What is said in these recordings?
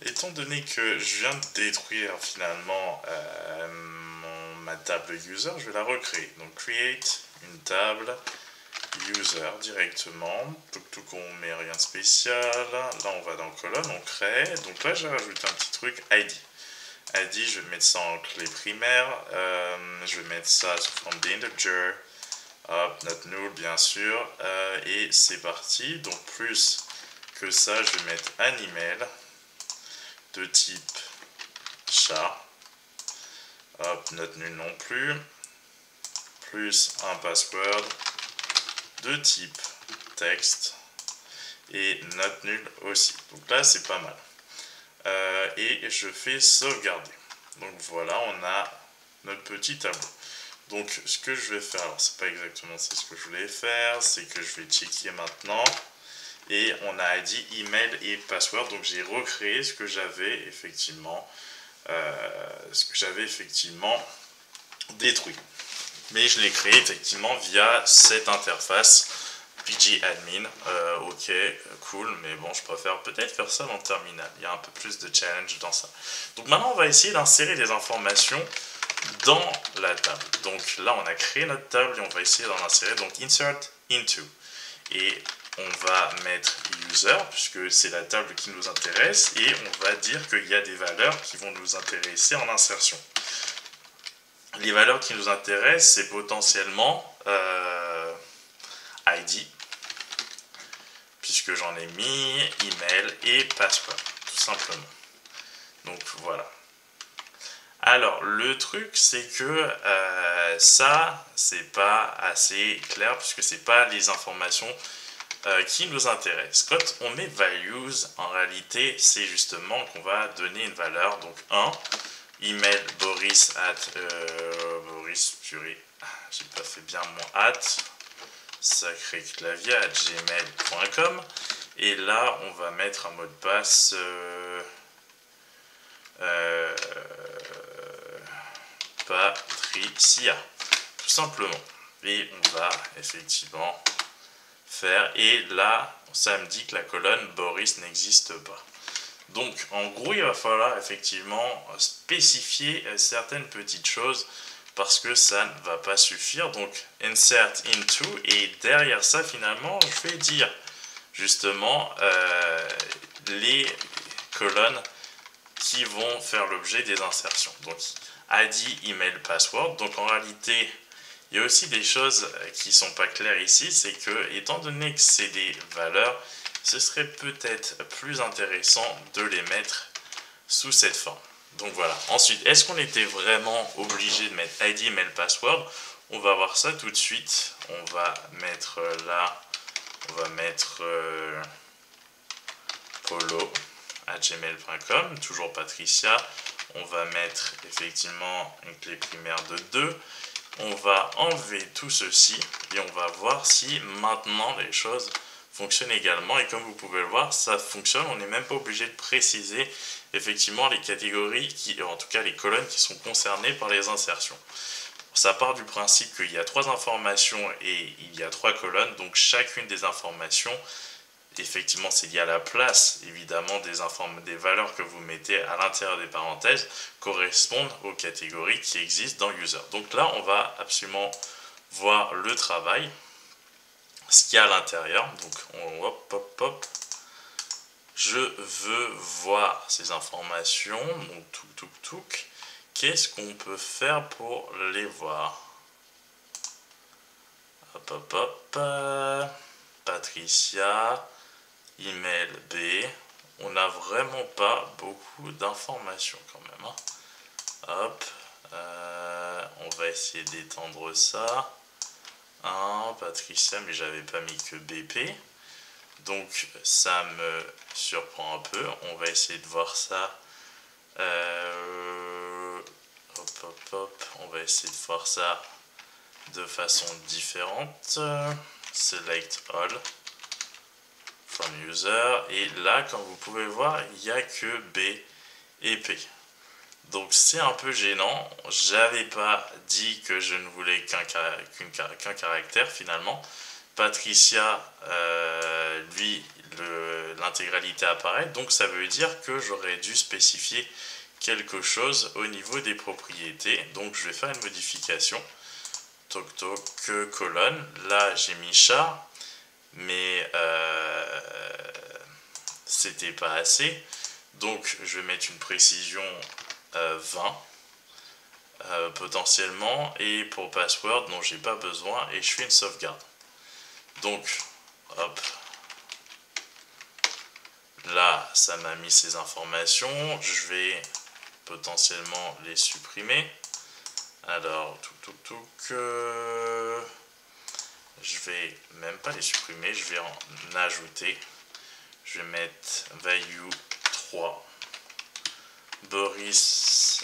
étant donné que je viens de détruire finalement ma table user, je vais la recréer. Donc create une table user directement. Tout qu'on met rien de spécial. Là on va dans colonne, on crée. Donc là j'ai rajouté un petit truc ID. ID, je vais mettre ça en clé primaire. Je vais mettre ça sous forme d'integer. Hop, not null bien sûr. Et c'est parti. Donc plus que ça, je vais mettre un email de type chat. Hop, not null non plus. Plus un password de type texte. Et not null aussi. Donc là, c'est pas mal. Et je fais sauvegarder. Donc voilà, on a notre petit tableau. Donc ce que je vais faire, alors c'est pas exactement ce que je voulais faire, c'est que je vais checker maintenant. Et on a ID, email et password. Donc j'ai recréé ce que j'avais effectivement, détruit. Mais je l'ai créé effectivement via cette interface pgadmin. Ok, cool, mais bon, je préfère peut-être faire ça dans le terminal. Il y a un peu plus de challenge dans ça. Donc maintenant, on va essayer d'insérer des informations dans la table. Donc là, on a créé notre table et on va essayer d'en insérer. Donc insert into. Et on va mettre user, puisque c'est la table qui nous intéresse, et on va dire qu'il y a des valeurs qui vont nous intéresser en insertion. Les valeurs qui nous intéressent, c'est potentiellement ID, puisque j'en ai mis, email et password, tout simplement. Donc voilà. Alors, le truc, c'est que ça, c'est pas assez clair, puisque c'est pas les informations qui nous intéressent. Quand on met values, en réalité, c'est justement qu'on va donner une valeur. Donc 1, email boris boris, purée, j'ai pas fait bien mon sacré clavier à gmail.com. Et là, on va mettre un mot de passe Patricia, tout simplement. Et on va effectivement faire, et là ça me dit que la colonne Boris n'existe pas. Donc en gros il va falloir effectivement spécifier certaines petites choses parce que ça ne va pas suffire. Donc insert into, et derrière ça finalement je vais dire justement les colonnes qui vont faire l'objet des insertions. Donc ID, email, password. Donc en réalité, il y a aussi des choses qui ne sont pas claires ici, c'est que étant donné que c'est des valeurs, ce serait peut-être plus intéressant de les mettre sous cette forme. Donc voilà. Ensuite, est-ce qu'on était vraiment obligé de mettre ID, email, password? On va voir ça tout de suite. On va mettre là, on va mettre polo@gmail.com, toujours Patricia. On va mettre effectivement une clé primaire de 2. On va enlever tout ceci et on va voir si maintenant les choses fonctionnent également. Et comme vous pouvez le voir, ça fonctionne. On n'est même pas obligé de préciser effectivement les catégories, en tout cas les colonnes qui sont concernées par les insertions. Ça part du principe qu'il y a 3 informations et il y a 3 colonnes. Donc chacune des informations, effectivement, c'est lié à la place, évidemment, des valeurs que vous mettez à l'intérieur des parenthèses correspondent aux catégories qui existent dans user. Donc là, on va absolument voir le travail, ce qu'il y a à l'intérieur. Donc, hop. Je veux voir ces informations. Donc, qu'est-ce qu'on peut faire pour les voir? Hop. Patricia. Email B, on n'a vraiment pas beaucoup d'informations quand même. Hop, on va essayer d'étendre ça. Patricia, mais j'avais pas mis que BP. Donc ça me surprend un peu. On va essayer de voir ça. Hop. On va essayer de voir ça de façon différente. Select all. From user, et là comme vous pouvez voir il n'y a que B et P, donc c'est un peu gênant. J'avais pas dit que je ne voulais qu'un caractère finalement. Patricia, lui l'intégralité apparaît. Donc ça veut dire que j'aurais dû spécifier quelque chose au niveau des propriétés. Donc je vais faire une modification. Toc toc colonne. Là j'ai mis chat, mais c'était pas assez. Donc je vais mettre une précision 20 potentiellement, et pour password dont j'ai pas besoin, et je fais une sauvegarde. Donc hop, là ça m'a mis ces informations. Je vais potentiellement les supprimer. Alors je vais même pas les supprimer, je vais en ajouter. Je vais mettre value 3 Boris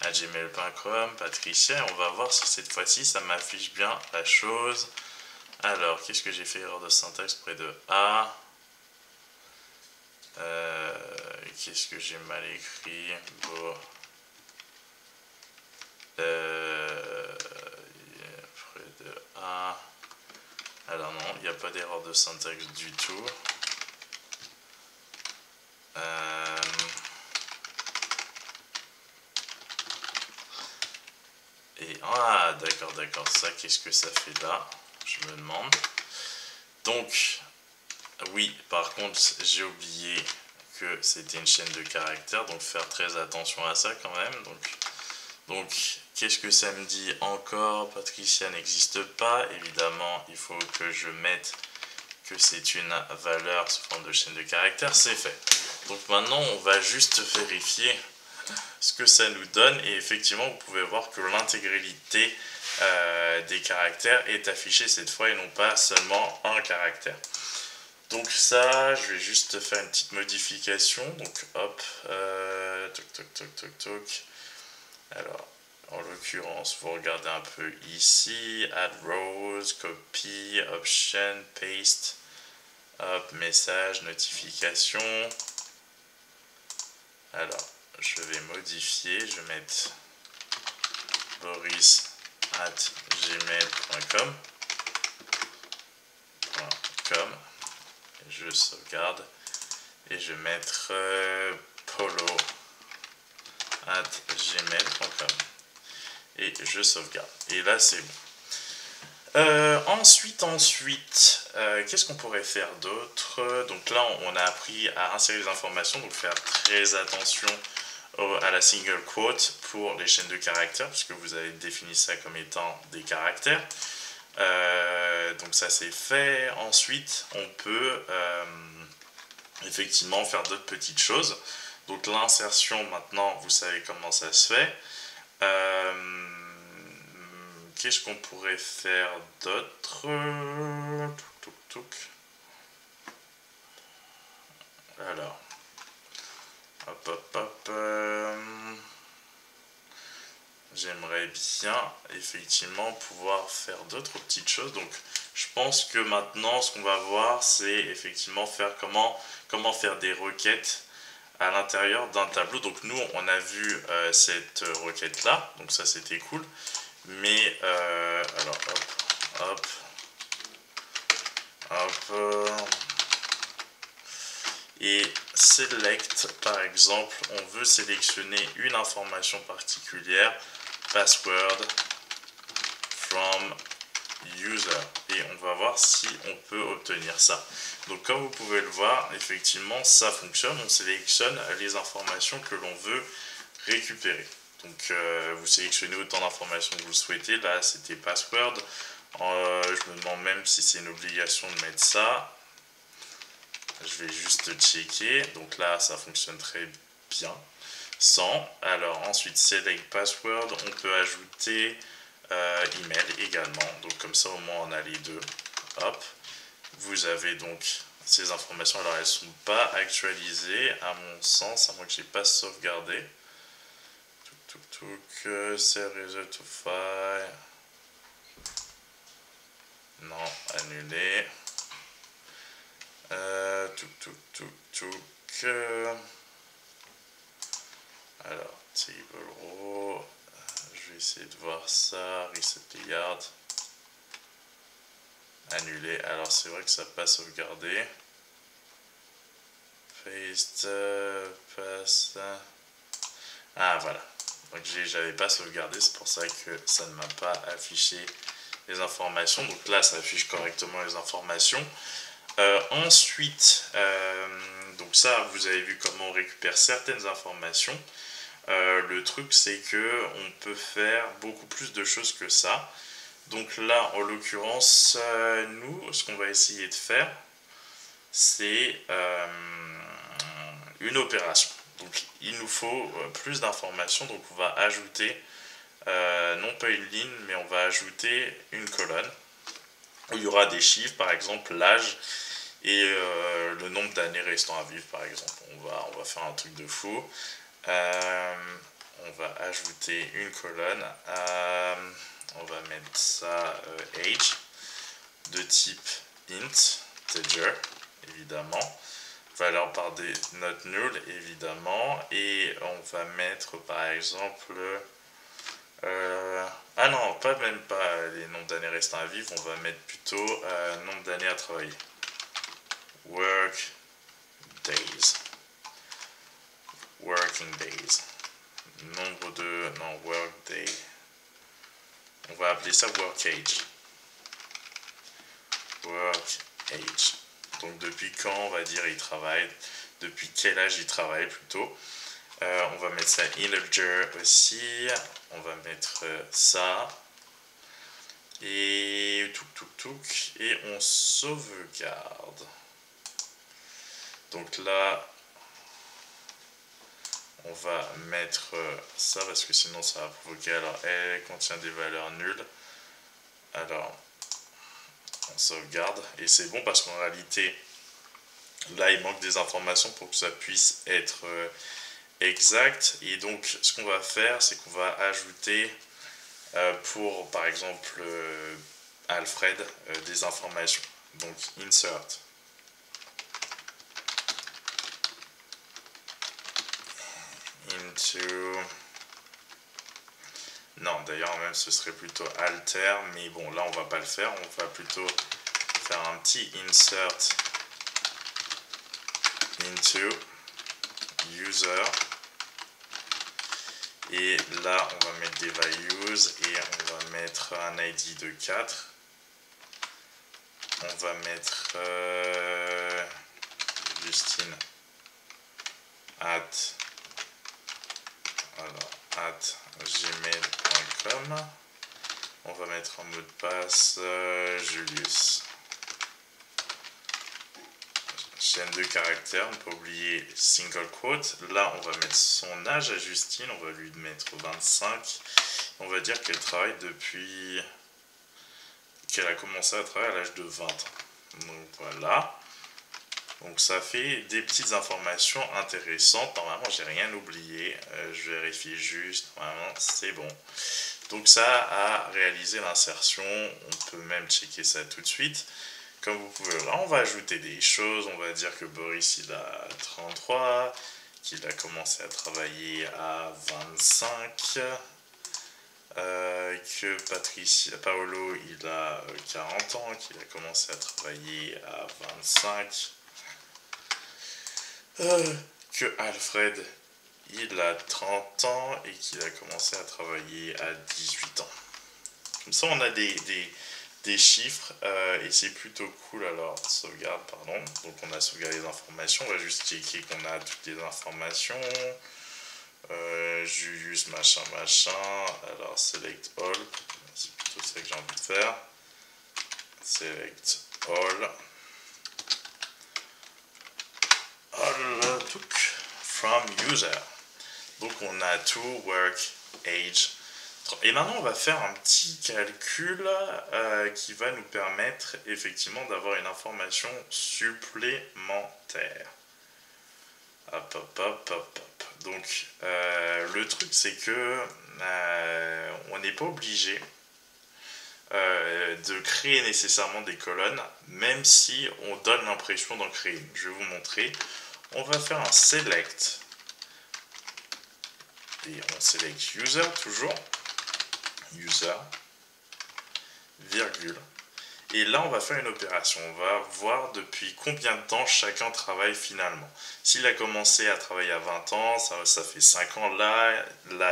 gmail.com, Patricia. On va voir si cette fois-ci ça m'affiche bien la chose. Alors, qu'est-ce que j'ai fait? Erreur de syntaxe près de A. Qu'est-ce que j'ai mal écrit? Près de A. Alors non, il n'y a pas d'erreur de syntaxe du tout. Et d'accord, ça, qu'est-ce que ça fait là? Je me demande. Donc, oui, par contre, j'ai oublié que c'était une chaîne de caractères, donc faire très attention à ça quand même. Donc qu'est-ce que ça me dit encore? Patricia n'existe pas. Évidemment, il faut que je mette que c'est une valeur sous forme de chaîne de caractères. C'est fait. Donc maintenant, on va juste vérifier ce que ça nous donne. Et effectivement, vous pouvez voir que l'intégralité des caractères est affichée cette fois et non pas seulement un caractère. Donc ça, je vais juste faire une petite modification. Donc hop, toc. Alors, en l'occurrence, vous regardez un peu ici, add rows, copy, option, paste, hop, message, notification. Alors, je vais modifier, je vais mettre boris@gmail.com. Je sauvegarde et je vais mettre polo@gmail.com et je sauvegarde. Et là, c'est bon. Ensuite, qu'est-ce qu'on pourrait faire d'autre? Donc là, on a appris à insérer les informations, donc faire très attention à la single quote pour les chaînes de caractères, puisque vous avez défini ça comme étant des caractères. Donc ça c'est fait. Ensuite, on peut effectivement faire d'autres petites choses. Donc l'insertion, maintenant, vous savez comment ça se fait. Qu'est-ce qu'on pourrait faire d'autre? Alors, hop. J'aimerais bien effectivement pouvoir faire d'autres petites choses. Donc je pense que maintenant ce qu'on va voir, c'est effectivement faire comment faire des requêtes à l'intérieur d'un tableau. Donc nous on a vu cette requête là, donc ça c'était cool. Mais alors hop. Et select, par exemple, on veut sélectionner une information particulière, password from user, et on va voir si on peut obtenir ça. Donc comme vous pouvez le voir, effectivement ça fonctionne, on sélectionne les informations que l'on veut récupérer. Donc vous sélectionnez autant d'informations que vous le souhaitez. Là c'était password, je me demande même si c'est une obligation de mettre ça. Je vais juste checker. Donc là, ça fonctionne très bien. Sans. Alors ensuite, select password. On peut ajouter email également. Donc comme ça, au moins, on a les deux. Hop. Vous avez donc ces informations. Alors, elles ne sont pas actualisées, à mon sens, à moins que je n'ai pas sauvegardé. Save result to file. Non, annulé. Alors, table row, je vais essayer de voir ça, reset layout. annuler. Alors c'est vrai que ça n'a pas sauvegardé. Paste, paste. Ah voilà. Donc j'avais pas sauvegardé, c'est pour ça que ça ne m'a pas affiché les informations. Donc là ça affiche correctement les informations. Ensuite, donc ça vous avez vu comment on récupère certaines informations. Le truc c'est que on peut faire beaucoup plus de choses que ça. Donc là en l'occurrence nous ce qu'on va essayer de faire c'est une opération. Donc il nous faut plus d'informations, donc on va ajouter non pas une ligne mais on va ajouter une colonne où il y aura des chiffres, par exemple l'âge et le nombre d'années restant à vivre par exemple. On va faire un truc de fou. On va ajouter une colonne. On va mettre ça age de type int, integer évidemment. Valeur par des notes nulles évidemment. Et on va mettre par exemple ah non, même pas les nombres d'années restant à vivre, on va mettre plutôt nombre d'années à travailler. Work days. Working days. Nombre de... non, work day. On va appeler ça work age. Work age. Donc depuis quand, on va dire, il travaille. Depuis quel âge il travaille plutôt. On va mettre ça integer aussi. On va mettre ça. Et et on sauvegarde. Donc là, on va mettre ça parce que sinon ça va provoquer. Alors, elle contient des valeurs nulles. Alors, on sauvegarde. Et c'est bon parce qu'en réalité, là, il manque des informations pour que ça puisse être exact. Et donc, ce qu'on va faire, c'est qu'on va ajouter pour, par exemple, Alfred, des informations. Donc, insert. Into... non, d'ailleurs, même ce serait plutôt alter, mais bon, là, on va pas le faire. On va plutôt faire un petit insert into user. Et là, on va mettre des values et on va mettre un ID de 4. On va mettre Justine at gmail.com. On va mettre un mot de passe Julius. Chaîne de caractères, on ne peut pas oublier single quote. Là, on va mettre son âge à Justine, on va lui mettre 25. On va dire qu'elle travaille depuis... qu'elle a commencé à travailler à l'âge de 20 ans. Donc voilà. Donc ça fait des petites informations intéressantes. Normalement, j'ai rien oublié. Je vérifie juste. Normalement, c'est bon. Donc ça a réalisé l'insertion. On peut même checker ça tout de suite. Comme vous pouvez voir, on va ajouter des choses. On va dire que Boris, il a 33, qu'il a commencé à travailler à 25, que Paolo, il a 40 ans, qu'il a commencé à travailler à 25, que Alfred, il a 30 ans et qu'il a commencé à travailler à 18 ans. Comme ça, on a des chiffres et c'est plutôt cool. Alors, sauvegarde, pardon. Donc, on a sauvegardé les informations. On va juste checker qu'on a toutes les informations. Julius, machin. Alors, select all. C'est plutôt ça que j'ai envie de faire. Select all. All from user. Donc, on a tout, work, age. Et maintenant, on va faire un petit calcul qui va nous permettre effectivement d'avoir une information supplémentaire. Hop. Donc, le truc, c'est que on n'est pas obligé de créer nécessairement des colonnes, même si on donne l'impression d'en créer une. Je vais vous montrer. On va faire un select. Et on select user toujours. User, virgule. Et là, on va faire une opération. On va voir depuis combien de temps chacun travaille finalement. S'il a commencé à travailler à 20 ans, ça fait 5 ans là,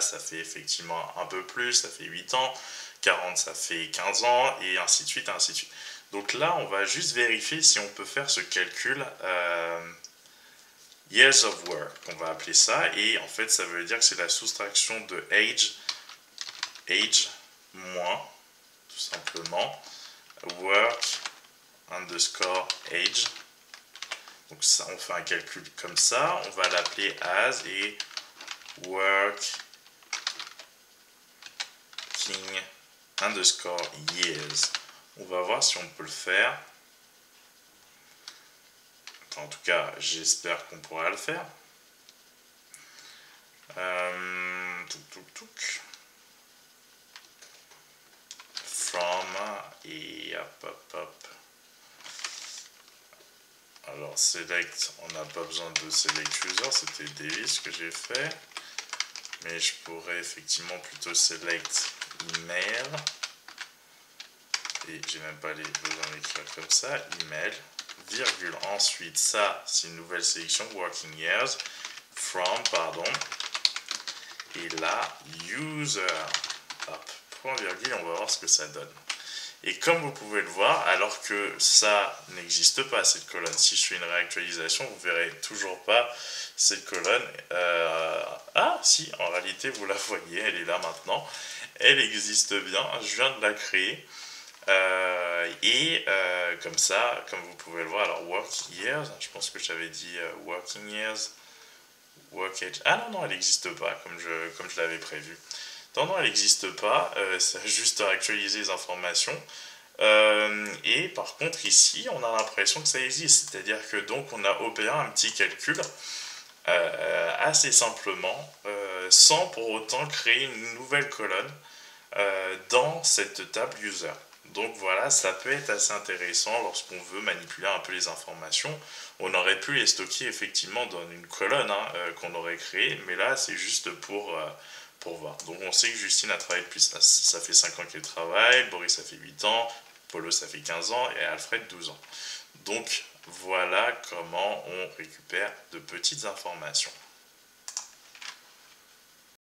ça fait effectivement un peu plus, ça fait 8 ans. 40, ça fait 15 ans, et ainsi de suite, ainsi de suite. Donc là, on va juste vérifier si on peut faire ce calcul years of work, on va appeler ça, et en fait, ça veut dire que c'est la soustraction de age moins, tout simplement, work underscore age. Donc ça, on fait un calcul comme ça, on va l'appeler as et working underscore years. On va voir si on peut le faire. Enfin, en tout cas, j'espère qu'on pourra le faire. From et hop. Alors select, on n'a pas besoin de select user, c'était Davis que j'ai fait. Mais je pourrais effectivement plutôt select email. Et j'ai même pas besoin d'écrire comme ça, email, virgule, ensuite ça c'est une nouvelle sélection, working years, from, pardon, et là, user, hop, point virgule, on va voir ce que ça donne. Et comme vous pouvez le voir, alors que ça n'existe pas, cette colonne, si je fais une réactualisation, vous verrez toujours pas cette colonne. Ah si, en réalité vous la voyez, elle est là maintenant, elle existe bien, je viens de la créer. Comme ça, comme vous pouvez le voir, alors work years, je pense que j'avais dit working years, work age. Ah non, elle n'existe pas comme je l'avais prévu. Non, elle n'existe pas, c'est juste à actualiser les informations. Et par contre, ici, on a l'impression que ça existe, c'est-à-dire que donc on a opéré un petit calcul assez simplement, sans pour autant créer une nouvelle colonne dans cette table user. Donc voilà, ça peut être assez intéressant lorsqu'on veut manipuler un peu les informations. On aurait pu les stocker effectivement dans une colonne qu'on aurait créée, mais là c'est juste pour voir. Donc on sait que Justine a travaillé depuis, ça fait 5 ans qu'elle travaille, Boris ça fait 8 ans, Polo ça fait 15 ans et Alfred 12 ans. Donc voilà comment on récupère de petites informations.